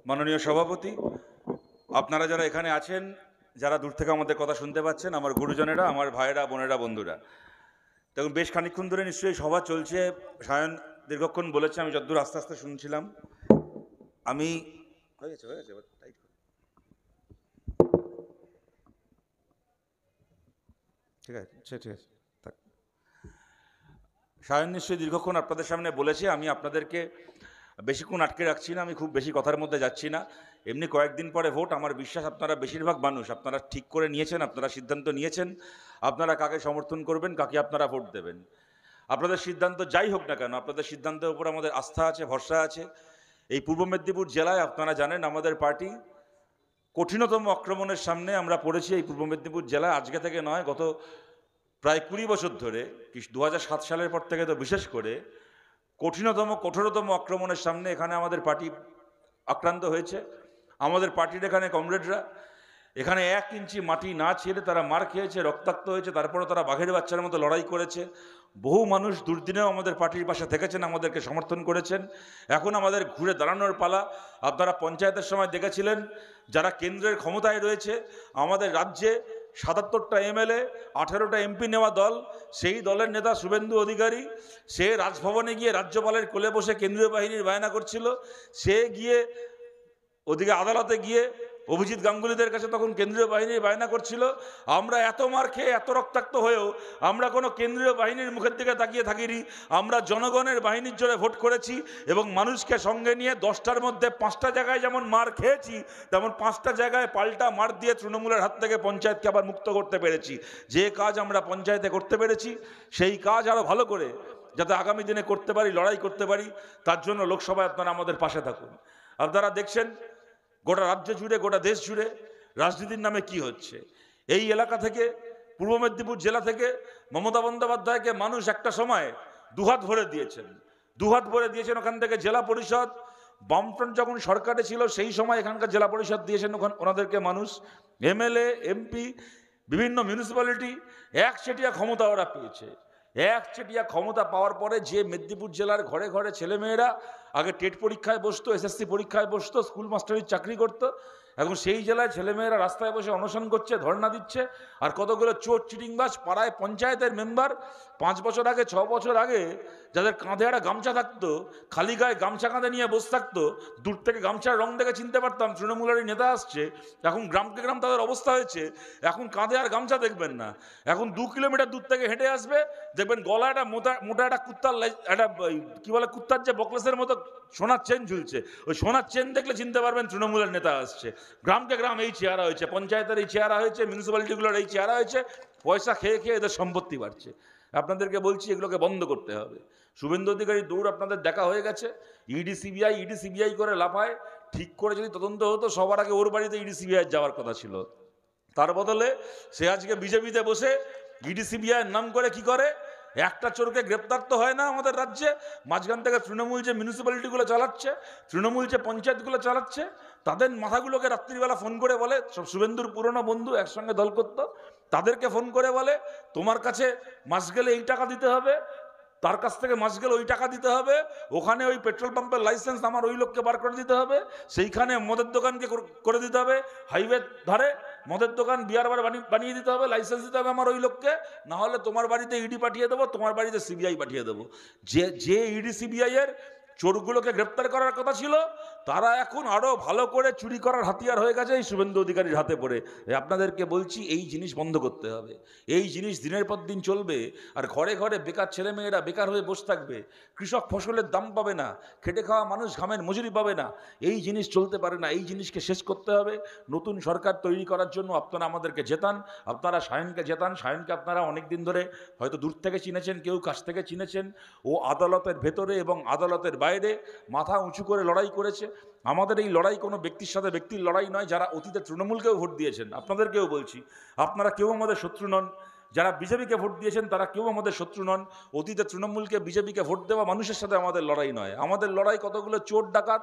মাননীয় সভাপতি, আপনারা যারা এখানে আছেন, যারা দূর থেকে আমাদের কথা শুনতে পাচ্ছেন, আমার গুরুজনেরা, আমার ভাইয়েরা, বোনেরা, বন্ধুরা, দেখুন বেশ খানিকক্ষণ ধরে নিশ্চয়ই সভা চলছে। সায়ন দীর্ঘক্ষণ বলেছে, আমি যতদূর আস্তে আস্তে শুনছিলাম। আমি হয়ে গেছে টাইট করে। ঠিক আছে ঠিক আছে থাক। সায়ন নিশ্চয়ই দীর্ঘক্ষণ আপনাদের সামনে বলেছে, আমি আপনাদেরকে বেশিক্ষণ আটকে রাখছি না, আমি খুব বেশি কথার মধ্যে যাচ্ছি না। এমনি কয়েকদিন পরে ভোট, আমার বিশ্বাস আপনারা বেশিরভাগ মানুষ আপনারা ঠিক করে নিয়েছেন, আপনারা সিদ্ধান্ত নিয়েছেন আপনারা কাকে সমর্থন করবেন, কাকে আপনারা ভোট দেবেন। আপনাদের সিদ্ধান্ত যাই হোক না কেন, আপনাদের সিদ্ধান্তের উপর আমাদের আস্থা আছে, ভরসা আছে। এই পূর্ব মেদিনীপুর জেলায় আপনারা জানেন আমাদের পার্টি কঠিনতম আক্রমণের সামনে আমরা পড়েছি। এই পূর্ব মেদিনীপুর জেলায় আজকে থেকে নয়, গত প্রায় 20 বছর ধরে, 2007 সালের পর থেকে তো বিশেষ করে কঠোরতম আক্রমণের সামনে এখানে আমাদের পার্টি আক্রান্ত হয়েছে। আমাদের পার্টির এখানে কমরেডরা এখানে 1 ইঞ্চি মাটি না ছেড়ে তারা মার খেয়েছে, রক্তাক্ত হয়েছে, তারপরে তারা বাঘের বাচ্চার মতো লড়াই করেছে। বহু মানুষ দুর্দিনেও আমাদের পার্টির পাশে থেকেছেন, আমাদেরকে সমর্থন করেছেন। এখন আমাদের ঘুরে দাঁড়ানোর পালা। আপনারা পঞ্চায়েতের সময় দেখেছিলেন, যারা কেন্দ্রের ক্ষমতায় রয়েছে, আমাদের রাজ্যে 77টা MLA, 18টা MP নেওয়া দল, সেই দলের নেতা শুভেন্দু অধিকারী, সে রাজভবনে গিয়ে রাজ্যপালের কোলে বসে কেন্দ্রীয় বাহিনীর বায়না করছিল। সে গিয়ে ওদিকে আদালতে গিয়ে অভিজিৎ গাঙ্গুলিদের কাছে তখন কেন্দ্রীয় বাহিনীর বায়না করছিল। আমরা এত মার খেয়ে, এত রক্তাক্ত হয়েও আমরা কোনো কেন্দ্রীয় বাহিনীর মুখের দিকে তাকিয়ে থাকিনি। আমরা জনগণের বাহিনীর জন্য ভোট করেছি এবং মানুষকে সঙ্গে নিয়ে 10টার মধ্যে 5টা জায়গায় যেমন মার খেয়েছি, তেমন 5টা জায়গায় পাল্টা মার দিয়ে তৃণমূলের হাত থেকে পঞ্চায়েতকে আবার মুক্ত করতে পেরেছি। যে কাজ আমরা পঞ্চায়েতে করতে পেরেছি, সেই কাজ আরও ভালো করে যাতে আগামী দিনে করতে পারি, লড়াই করতে পারি, তার জন্য লোকসভায় আপনারা আমাদের পাশে থাকুন। আপনারা দেখছেন গোটা রাজ্য জুড়ে, গোটা দেশ জুড়ে রাজনীতির নামে কি হচ্ছে। এই এলাকা থেকে, পূর্ব মেদিনীপুর জেলা থেকে মমতা বন্দ্যোপাধ্যায়কে মানুষ একটা সময় দুহাত ভরে দিয়েছেন, ওখান থেকে জেলা পরিষদ। বামফ্রন্ট যখন সরকারে ছিল সেই সময় এখানকার জেলা পরিষদ দিয়েছেন ওনাদেরকে মানুষ। MLA, MP, বিভিন্ন মিউনিসিপ্যালিটি, একচেটিয়া ক্ষমতা ওরা পেয়েছে। একচেটিয়া ক্ষমতা পাওয়ার পরে যে মেদিনীপুর জেলার ঘরে ঘরে ছেলেমেয়েরা আগে টেট পরীক্ষায় বসতো, SSC পরীক্ষায় বসতো, স্কুল মাস্টারির চাকরি করতো, এখন সেই জেলায় ছেলেমেয়েরা রাস্তায় বসে অনশন করছে, ধর্ণা দিচ্ছে। আর কতগুলো চোর চিটিংবাজ পাড়ায় পঞ্চায়েতের মেম্বার 5 বছর আগে, 6 বছর আগে যাদের কাঁধে একটা গামছা থাকতো, খালি গায়ে গামছা কাঁধে নিয়ে বসে থাকতো, দূর থেকে গামছার রং দেখে চিনতে পারতাম তৃণমূলেরই নেতা আসছে। এখন গ্রামকে গ্রাম তাদের অবস্থা হয়েছে, এখন কাঁধে আর গামছা দেখবেন না, এখন 2 কিলোমিটার দূর থেকে হেঁটে আসবে, দেখবেন গলা একটা মোটা একটা কুত্তার একটা কি বলে, কুত্তার যে বকলেসের মতো সোনার চেন ঝুলছে, ওই সোনার চেন দেখলে চিনতে পারবেন তৃণমূলের নেতা আসছে। গ্রামকে গ্রাম এই চেহারা হয়েছে, পঞ্চায়েতের এই চেহারা হয়েছে, মিউনিসিপ্যালিটিগুলোর এই চেহারা হয়েছে। পয়সা খেয়ে খেয়ে এদের সম্পত্তি বাড়ছে। আপনাদেরকে বলছি এগুলোকে বন্ধ করতে হবে। শুভেন্দু অধিকারীর দৌড় আপনাদের দেখা হয়ে গেছে। ইডি সিবিআই করে লাফায়। ঠিক করে যদি তদন্ত হতো, সবার আগে ওর বাড়িতে ইডি সিবিআই যাওয়ার কথা ছিল। তার বদলে সে আজকে বিজেপিতে বসে ইডি সিবিআইয়ের নাম করে কি করে, একটা চোরকে গ্রেপ্তার তো হয় না আমাদের রাজ্যে। মাঝখান থেকে তৃণমূল যে মিউনিসিপ্যালিটিগুলো চালাচ্ছে, তৃণমূল যে পঞ্চায়েতগুলো চালাচ্ছে, তাদের মাথাগুলোকে রাত্রিবেলা ফোন করে বলে, সব শুভেন্দুর পুরনো বন্ধু, একসঙ্গে দল করত, তাদেরকে ফোন করে বলে তোমার কাছে মাস গেলে এই টাকা দিতে হবে, তার কাছ থেকে মাস গেলে ওই টাকা দিতে হবে, ওখানে ওই পেট্রোল পাম্পের লাইসেন্স আমার ওই লোককে বার করে দিতে হবে, সেইখানে মদের দোকানকে করে দিতে হবে, হাইওয়ে ধারে মদের দোকান বিয়ার বার বানিয়ে দিতে হবে, লাইসেন্স দিতে হবে আমার ওই লোককে, না হলে তোমার বাড়িতে ইডি পাঠিয়ে দেবো, তোমার বাড়িতে সিবিআই পাঠিয়ে দেবো। যে ইডি সিবিআই এর চোরগুলোকে গ্রেপ্তার করার কথা ছিল, তারা এখন আরো ভালো করে চুরি করার হাতিয়ার হয়ে গেছে এই শুভেন্দু অধিকারীর হাতে পড়ে। আপনাদেরকে বলছি এই জিনিস বন্ধ করতে হবে। এই জিনিস দিনের পর দিন চলবে, আর ঘরে ঘরে বেকার ছেলেমেয়েরা বেকার হয়ে বসে থাকবে, কৃষক ফসলের দাম পাবে না, খেটে খাওয়া মানুষ ঘামের মজুরি পাবে না। এই জিনিস চলতে পারে না, এই জিনিসকে শেষ করতে হবে। নতুন সরকার তৈরি করার জন্য আপনারা আমাদেরকে জেতান, আপনারা সায়নকে জেতান। সায়নকে আপনারা অনেক দিন ধরে হয়তো দূর থেকে চিনেছেন, কেউ কাছ থেকে চিনেছেন। ও আদালতের ভেতরে এবং আদালতের বাইরে মাথা উঁচু করে লড়াই করেছে। আমাদের এই লড়াই কোনো ব্যক্তির সাথে ব্যক্তির লড়াই নয়। যারা অতীতে তৃণমূলকেও ভোট দিয়েছেন, আপনাদেরকেও বলছি, আপনারা কেউ আমাদের শত্রু নন। যারা বিজেপিকে ভোট দিয়েছেন তারা কেউ আমাদের শত্রু নন। অতীতে তৃণমূলকে বিজেপিকে ভোট দেওয়া মানুষের সাথে আমাদের লড়াই নয়। আমাদের লড়াই কতগুলো চোর ডাকাত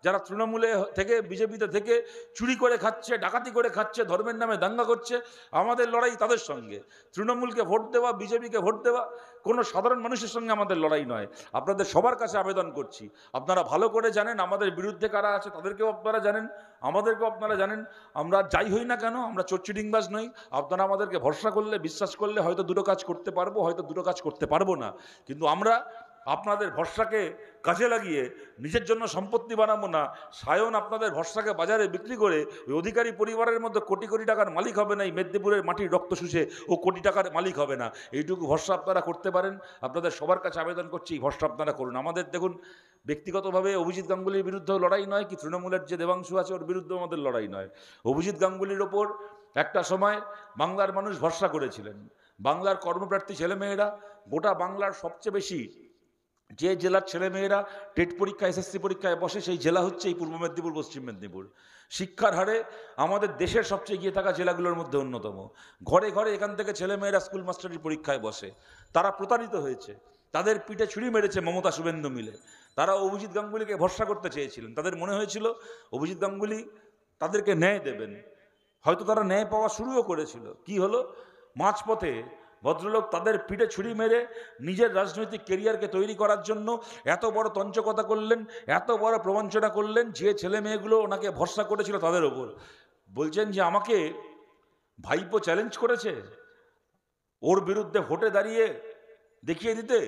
যারা তৃণমূলে থেকে বিজেপিতে থেকে চুরি করে খাচ্ছে, ডাকাতি করে খাচ্ছে, ধর্মের নামে দাঙ্গা করছে, আমাদের লড়াই তাদের সঙ্গে। তৃণমূলকে ভোট দেওয়া, বিজেপিকে ভোট দেওয়া কোনো সাধারণ মানুষের সঙ্গে আমাদের লড়াই নয়। আপনাদের সবার কাছে আবেদন করছি, আপনারা ভালো করে জানেন আমাদের বিরুদ্ধে কারা আছে, তাদেরকেও আপনারা জানেন, আমাদেরকেও আপনারা জানেন। আমরা যাই হই না কেন, আমরা চোরচিডিংবাজ নই। আপনারা আমাদেরকে ভরসা করলে, বিশ্বাস করলে হয়তো দুটো কাজ করতে পারবো, হয়তো দুটো কাজ করতে পারবো না, কিন্তু আমরা আপনাদের ভরসাকে কাজে লাগিয়ে নিজের জন্য সম্পত্তি বানাবো না। সায়ন আপনাদের ভরসাকে বাজারে বিক্রি করে ওই অধিকারী পরিবারের মধ্যে কোটি কোটি টাকার মালিক হবে না, এই মেদিনীপুরের মাটির রক্ত শুষে ও কোটি টাকার মালিক হবে না। এইটুকু ভরসা আপনারা করতে পারেন। আপনাদের সবার কাছে আবেদন করছি, এই ভরসা আপনারা করুন। আমাদের দেখুন, ব্যক্তিগতভাবে অভিজিৎ গাঙ্গুলির বিরুদ্ধেও লড়াই নয়, কি তৃণমূলের যে দেবাংশু আছে ওর বিরুদ্ধেও আমাদের লড়াই নয়। অভিজিৎ গাঙ্গুলির ওপর একটা সময় বাংলার মানুষ ভরসা করেছিলেন। বাংলার কর্মপ্রার্থী ছেলেমেয়েরা, গোটা বাংলার সবচেয়ে বেশি যে জেলার ছেলেমেয়েরা টেট পরীক্ষা, এসএসসি পরীক্ষায় বসে, সেই জেলা হচ্ছে এই পূর্ব মেদিনীপুর, পশ্চিম মেদিনীপুর। শিক্ষার হারে আমাদের দেশের সবচেয়ে এগিয়ে থাকা জেলাগুলোর মধ্যে অন্যতম। ঘরে ঘরে এখান থেকে ছেলেমেয়েরা স্কুল মাস্টারির পরীক্ষায় বসে। তারা প্রতারিত হয়েছে, তাদের পিঠে ছুরি মেরেছে মমতা শুভেন্দু মিলে। তারা অভিজিৎ গাঙ্গুলিকে ভরসা করতে চেয়েছিলেন, তাদের মনে হয়েছিল অভিজিৎ গাঙ্গুলি তাদেরকে ন্যায় দেবেন। হয়তো তারা ন্যায় পাওয়া শুরুও করেছিল। কি হলো, মাঝপথে ভদ্রলোক তাদের পিঠে ছুরি মেরে নিজের রাজনৈতিক কেরিয়ারকে তৈরি করার জন্য এত বড় তঞ্চকতা করলেন, এত বড় প্রবঞ্চনা করলেন, যে ছেলে মেয়েগুলো ওনাকে ভরসা করেছিল তাদের ওপর। বলছেন যে আমাকে ভাইপো চ্যালেঞ্জ করেছে ওর বিরুদ্ধে ভোটে দাঁড়িয়ে দেখিয়ে দিতে,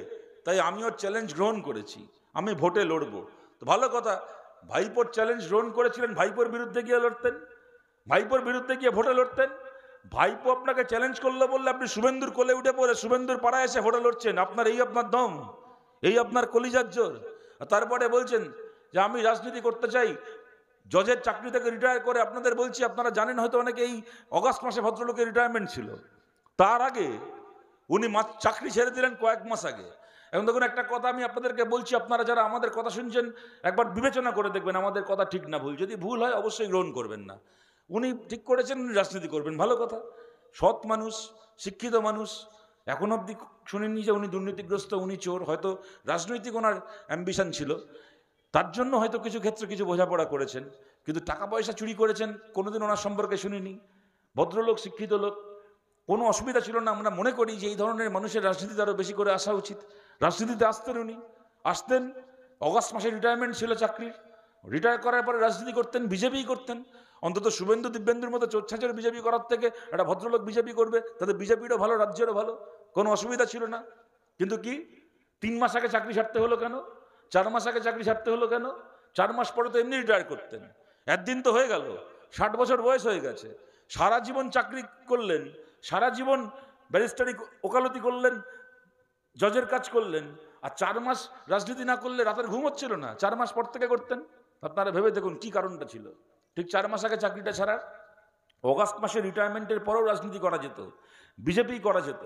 তাই আমি ওর চ্যালেঞ্জ গ্রহণ করেছি, আমি ভোটে লড়বো। তো ভালো কথা, ভাইপোর চ্যালেঞ্জ গ্রহণ করেছিলেন, ভাইপোর বিরুদ্ধে গিয়ে লড়তেন, ভাইপোর বিরুদ্ধে গিয়ে ভোটে লড়তেন। ভাইপো আপনাকে চ্যালেঞ্জ করলো বললে আপনি শুভেন্দুর কোলে উঠে পড়ে শুভেন্দুর পাড়ায় এসে ভোটে লড়ছেন। আপনার দম, এই আপনার কলিজার জোর। তারপরে বলছেন যে আমি রাজনীতি করতে চাই, জজের চাকরি থেকে রিটায়ার করে। আপনাদের বলছি, আপনারা জানেন হয়তো অনেকে, এই অগাস্ট মাসে ভদ্রলোকের রিটায়ারমেন্ট ছিল। তার আগে উনি চাকরি ছেড়ে দিলেন কয়েক মাস আগে। এখন দেখুন, একটা কথা আমি আপনাদেরকে বলছি, আপনারা যারা আমাদের কথা শুনছেন একবার বিবেচনা করে দেখবেন আমাদের কথা ঠিক না ভুল। যদি ভুল হয় অবশ্যই গ্রহণ করবেন না। উনি ঠিক করেছেন উনি রাজনীতি করবেন, ভালো কথা। সৎ মানুষ, শিক্ষিত মানুষ, এখন অবধি শুনেননি যে উনি দুর্নীতিগ্রস্ত, উনি চোর। হয়তো রাজনৈতিক ওনার অ্যাম্বিশন ছিল, তার জন্য হয়তো কিছু ক্ষেত্রে কিছু বোঝাপড়া করেছেন, কিন্তু টাকা পয়সা চুরি করেছেন কোনোদিন ওনার সম্পর্কে শুনিনি। ভদ্রলোক, শিক্ষিত লোক, কোনো অসুবিধা ছিল না। আমরা মনে করি যে এই ধরনের মানুষের রাজনীতিতে আরও বেশি করে আসা উচিত। রাজনীতিতে আসতেন উনি, আসতেন। অগাস্ট মাসে রিটায়ারমেন্ট ছিল চাকরির, রিটায়ার করার পরে রাজনীতি করতেন, বিজেপি করতেন। অন্তত শুভেন্দু দিব্যেন্দুর মতো চোরছাচের বিজেপি করার থেকে একটা ভদ্রলোক বিজেপি করবে, তাদের বিজেপিরও ভালো, রাজ্যেরও ভালো, কোনো অসুবিধা ছিল না। কিন্তু কি 3 মাস আগে চাকরি ছাড়তে হলো কেন? 4 মাস আগে চাকরি ছাড়তে হলো কেন? 4 মাস পরে তো এমনি রিটায়ার করতেন। একদিন তো হয়ে গেল, 60 বছর বয়স হয়ে গেছে। সারা জীবন চাকরি করলেন, সারা জীবন ব্যারিস্টারি ওকালতি করলেন, জজের কাজ করলেন, আর 4 মাস রাজনীতি না করলে রাতের ঘুম হচ্ছিল না। 4 মাস পর থেকে করতেন। আপনারা ভেবে দেখুন কি কারণটা ছিল। ঠিক 4 মাস আগে চাকরিটা ছাড়ার, অগাস্ট মাসে রিটায়ারমেন্টের পরেও রাজনীতি করা যেত, বিজেপি করা যেত।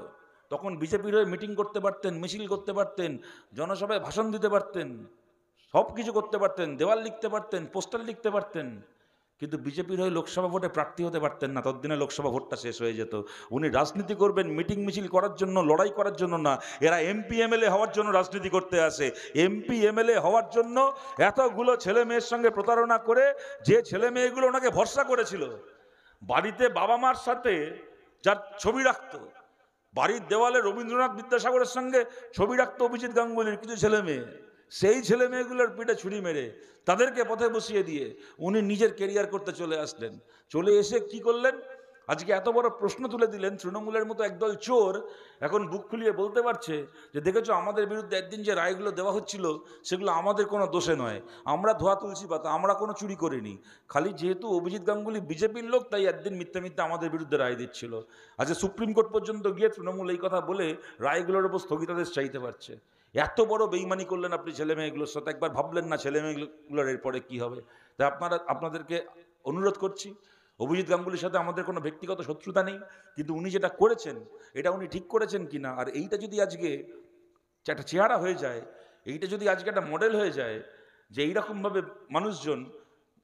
তখন বিজেপির হয়ে মিটিং করতে পারতেন, মিছিল করতে পারতেন, জনসভায় ভাষণ দিতে পারতেন, সব কিছু করতে পারতেন, দেওয়াল লিখতে পারতেন, পোস্টার লিখতে পারতেন। কিন্তু বিজেপির হয়ে লোকসভা ভোটে প্রার্থী হতে পারতেন না, ততদিনে লোকসভা ভোটটা শেষ হয়ে যেত। উনি রাজনীতি করবেন মিটিং মিছিল করার জন্য, লড়াই করার জন্য না। এরা এমপি এমএলএ হওয়ার জন্য রাজনীতি করতে আসে। এমপি এমএলএ হওয়ার জন্য এতগুলো ছেলে মেয়ের সঙ্গে প্রতারণা করে, যে ছেলে মেয়েগুলো ওনাকে ভরসা করেছিল, বাড়িতে বাবা মার সাথে যার ছবি রাখতো, বাড়ির দেওয়ালে রবীন্দ্রনাথ বিদ্যাসাগরের সঙ্গে ছবি রাখতো অভিজিৎ গাঙ্গুলির কিছু ছেলে মেয়ে, সেই ছেলে মেয়েগুলোর পিঠে ছুরি মেরে তাদেরকে পথে বসিয়ে দিয়ে উনি নিজের কেরিয়ার করতে চলে আসলেন। চলে এসে কি করলেন? আজকে এত বড় প্রশ্ন তুলে দিলেন। তৃণমূলের মতো একদল চোর এখন বুক ফুলিয়ে বলতে পারছে যে দেখেছো আমাদের বিরুদ্ধে একদিন যে রায়গুলো দেওয়া হচ্ছিল সেগুলো আমাদের কোনো দোষে নয়, আমরা ধোয়া তুলসী পাতা, আমরা কোনো চুরি করিনি। খালি যেহেতু অভিজিৎ গাঙ্গুলি বিজেপির লোক, তাই একদিন মিথ্যে মিথ্যে আমাদের বিরুদ্ধে রায় দিচ্ছিল। আজকে সুপ্রিম কোর্ট পর্যন্ত গিয়ে তৃণমূল এই কথা বলে রায়গুলোর উপর স্থগিতাদেশ চাইতে পারছে। এত বড় বেইমানি করলেন আপনি ছেলে মেয়েগুলোর সাথে, একবার ভাবলেন না ছেলে মেয়েগুলোর এরপরে কি হবে? তাই আপনাদেরকে অনুরোধ করছি, অভিজিৎ গাঙ্গুলির সাথে আমাদের কোনো ব্যক্তিগত শত্রুতা নেই, কিন্তু উনি যেটা করেছেন এটা উনি ঠিক করেছেন কিনা, আর এইটা যদি আজকে একটা চেহারা হয়ে যায়, এইটা যদি আজকে একটা মডেল হয়ে যায় যে এইরকমভাবে মানুষজন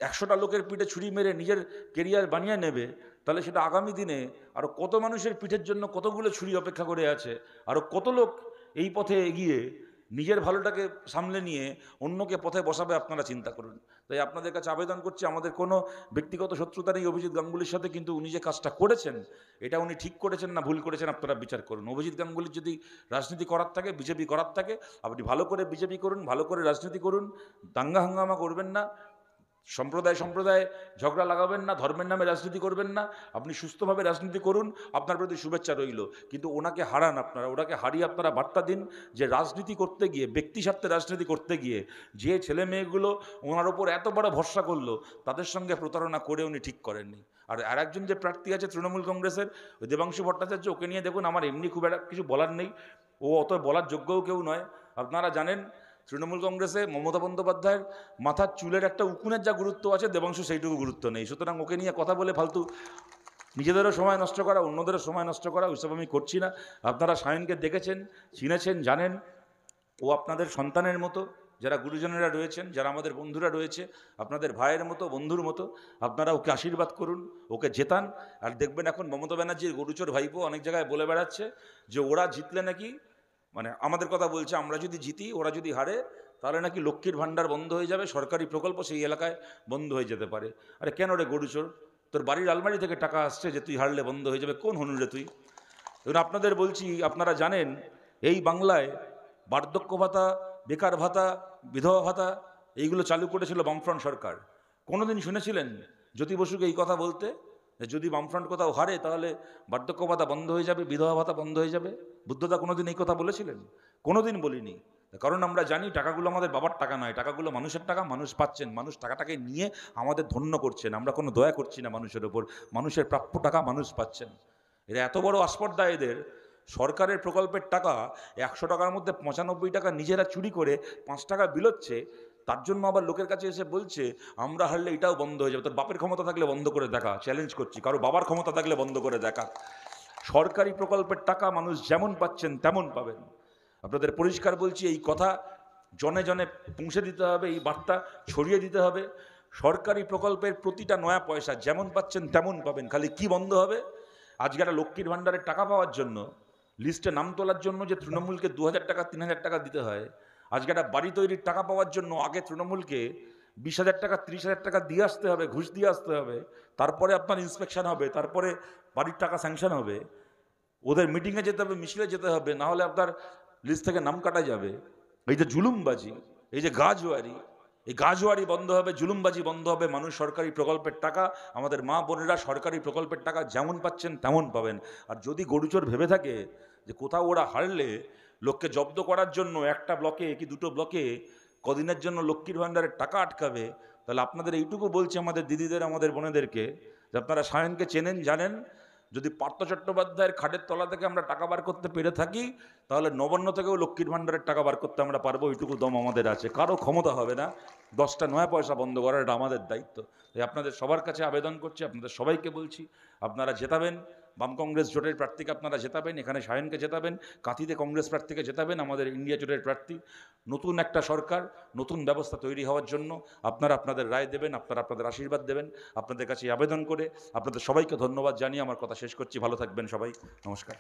100টা লোকের পিঠে ছুরি মেরে নিজের কেরিয়ার বানিয়ে নেবে, তাহলে সেটা আগামী দিনে আরও কত মানুষের পিঠের জন্য কতগুলো ছুরি অপেক্ষা করে আছে, আরও কত লোক এই পথে এগিয়ে নিজের ভালোটাকে সামলে নিয়ে অন্যকে পথে বসাবে আপনারা চিন্তা করুন। তাই আপনাদের কাছে আবেদন করছি, আমাদের কোনো ব্যক্তিগত শত্রুতা নেই অভিজিৎ গাঙ্গুলির সাথে, কিন্তু উনি যে কাজটা করেছেন এটা উনি ঠিক করেছেন না ভুল করেছেন আপনারা বিচার করুন। অভিজিৎ গাঙ্গুলির যদি রাজনীতি করার থাকে, বিজেপি করার থাকে, আপনি ভালো করে বিজেপি করুন, ভালো করে রাজনীতি করুন, দাঙ্গা হাঙ্গামা করবেন না, সম্প্রদায় ঝগড়া লাগাবেন না, ধর্মের নামে রাজনীতি করবেন না, আপনি সুস্থভাবে রাজনীতি করুন, আপনার প্রতি শুভেচ্ছা রইল। কিন্তু ওনাকে হারান আপনারা, ওনাকে হারিয়ে আপনারা বার্তা দিন যে রাজনীতি করতে গিয়ে, ব্যক্তি স্বার্থে রাজনীতি করতে গিয়ে যে ছেলে মেয়েগুলো ওনার ওপর এত বড় ভরসা করলো তাদের সঙ্গে প্রতারণা করে উনি ঠিক করেননি। আর আরেকজন যে প্রার্থী আছে তৃণমূল কংগ্রেসের, ওই দেবাংশু ভট্টাচার্য, ওকে নিয়ে দেখুন আমার এমনি খুব একটা কিছু বলার নেই, ও অত বলার যোগ্যও কেউ নয়। আপনারা জানেন তৃণমূল কংগ্রেসে মমতা বন্দ্যোপাধ্যায়ের মাথার চুলের একটা উকুনের যা গুরুত্ব আছে, দেবাংশু সেইটুকু গুরুত্ব নেই। সুতরাং ওকে নিয়ে কথা বলে ফালতু নিজেদেরও সময় নষ্ট করা, অন্যদেরও সময় নষ্ট করা, ওইসব আমি করছি না। আপনারা সায়নকে দেখেছেন, চিনেছেন, জানেন ও আপনাদের সন্তানের মতো, যারা গুরুজনেরা রয়েছেন, যারা আমাদের বন্ধুরা রয়েছে, আপনাদের ভাইয়ের মতো, বন্ধুর মতো। আপনারা ওকে আশীর্বাদ করুন, ওকে জেতান। আর দেখবেন এখন মমতা ব্যানার্জির গরুচোর ভাইপো অনেক জায়গায় বলে বেড়াচ্ছে যে ওরা জিতলে নাকি, মানে আমাদের কথা বলছে, আমরা যদি জিতি ওরা যদি হারে তাহলে নাকি লক্ষ্মীর ভাণ্ডার বন্ধ হয়ে যাবে, সরকারি প্রকল্প সেই এলাকায় বন্ধ হয়ে যেতে পারে। আরে কেন রে গরুচোর, তোর বাড়ির আলমারি থেকে টাকা আসছে যে তুই হারলে বন্ধ হয়ে যাবে? কোন হনুরে তুই? এবার আপনাদের বলছি, আপনারা জানেন এই বাংলায় বার্ধক্য ভাতা, বেকার ভাতা, বিধবা ভাতা এইগুলো চালু করেছিল বামফ্রন্ট সরকার। কোনোদিন শুনেছিলেন জ্যোতি বসুকে এই কথা বলতে যে যদি বামফ্রন্ট কোথাও হারে তাহলে বার্ধক্য ভাতা বন্ধ হয়ে যাবে, বিধবা ভাতা বন্ধ হয়ে যাবে? বুদ্ধদা কোনোদিন এই কথা বলেছিলেন? কোনোদিন বলিনি। কারণ আমরা জানি টাকাগুলো আমাদের বাবার টাকা নয়, টাকাগুলো মানুষের টাকা, মানুষ পাচ্ছেন, মানুষ টাকাটাকে নিয়ে আমাদের ধন্য করছেন। আমরা কোনো দয়া করছি না মানুষের ওপর, মানুষের প্রাপ্য টাকা মানুষ পাচ্ছেন। এরা এত বড় আস্পর্ধা এদের, সরকারের প্রকল্পের টাকা 100 টাকার মধ্যে 95 টাকা নিজেরা চুরি করে 5 টাকা বিলোচ্ছে, তার জন্য আবার লোকের কাছে এসে বলছে আমরা হারলে এটাও বন্ধ হয়ে যাবে। তোর বাপের ক্ষমতা থাকলে বন্ধ করে দেখা, চ্যালেঞ্জ করছি, কারো বাবার ক্ষমতা থাকলে বন্ধ করে দেখা। সরকারি প্রকল্পের টাকা মানুষ যেমন পাচ্ছেন তেমন পাবেন। আপনাদের পরিষ্কার বলছি, এই কথা জনে জনে পৌঁছে দিতে হবে, এই বার্তা ছড়িয়ে দিতে হবে। সরকারি প্রকল্পের প্রতিটা নয়া পয়সা যেমন পাচ্ছেন তেমন পাবেন, খালি কি বন্ধ হবে? আজকে একটা লক্ষ্মীর ভাণ্ডারের টাকা পাওয়ার জন্য, লিস্টে নাম তোলার জন্য যে তৃণমূলকে 2000 টাকা 3000 টাকা দিতে হয়, আজকে একটা বাড়ি তৈরির টাকা পাওয়ার জন্য আগে তৃণমূলকে 20,000 টাকা 30,000 টাকা দিয়ে আসতে হবে, ঘুষ দিয়ে আসতে হবে, তারপরে আপনার ইন্সপেকশন হবে, তারপরে বাড়ির টাকা স্যাংশন হবে, ওদের মিটিংয়ে যেতে হবে, মিছিলে যেতে হবে, না হলে আপনার লিস্ট থেকে নাম কাটা যাবে। এই যে জুলুমবাজি, এই যে গাজোয়ারি, এই গাজোয়ারি বন্ধ হবে, জুলুমবাজি বন্ধ হবে। মানুষ সরকারি প্রকল্পের টাকা, আমাদের মা বোনেরা সরকারি প্রকল্পের টাকা যেমন পাচ্ছেন তেমন পাবেন। আর যদি গরুচোর ভেবে থাকে যে কোথাও ওরা হারলে লোককে জব্দ করার জন্য একটা ব্লকে কি দুটো ব্লকে কদিনের জন্য লক্ষ্মীর ভাণ্ডারের টাকা আটকাবে, তাহলে আপনাদের এইটুকু বলছি আমাদের দিদিদের, আমাদের বোনেদেরকে, যে আপনারা সায়নকে চেনেন, জানেন, যদি পার্থ চট্টোপাধ্যায়ের খাটের তলা থেকে আমরা টাকা বার করতে পেরে থাকি তাহলে নবান্ন থেকেও লক্ষ্মীর ভাণ্ডারের টাকা বার করতে আমরা পারবো। এইটুকু দম আমাদের আছে, কারো ক্ষমতা হবে না 10টা নয়া পয়সা বন্ধ করার, এটা আমাদের দায়িত্ব। তাই আপনাদের সবার কাছে আবেদন করছি, আপনাদের সবাইকে বলছি, আপনারা জেতাবেন বাম কংগ্রেস জোটের প্রার্থীকে, আপনারা জেতাবেন, এখানে সায়নকে জেতাবেন, কাঁথিতে কংগ্রেস প্রার্থীকে জেতাবেন, আমাদের ইন্ডিয়া জোটের প্রার্থী। নতুন একটা সরকার, নতুন ব্যবস্থা তৈরি হওয়ার জন্য আপনারা আপনাদের রায় দেবেন, আপনারা আপনাদের আশীর্বাদ দেবেন। আপনাদের কাছে আবেদন করে আপনাদের সবাইকে ধন্যবাদ জানিয়ে আমার কথা শেষ করছি। ভালো থাকবেন সবাই, নমস্কার।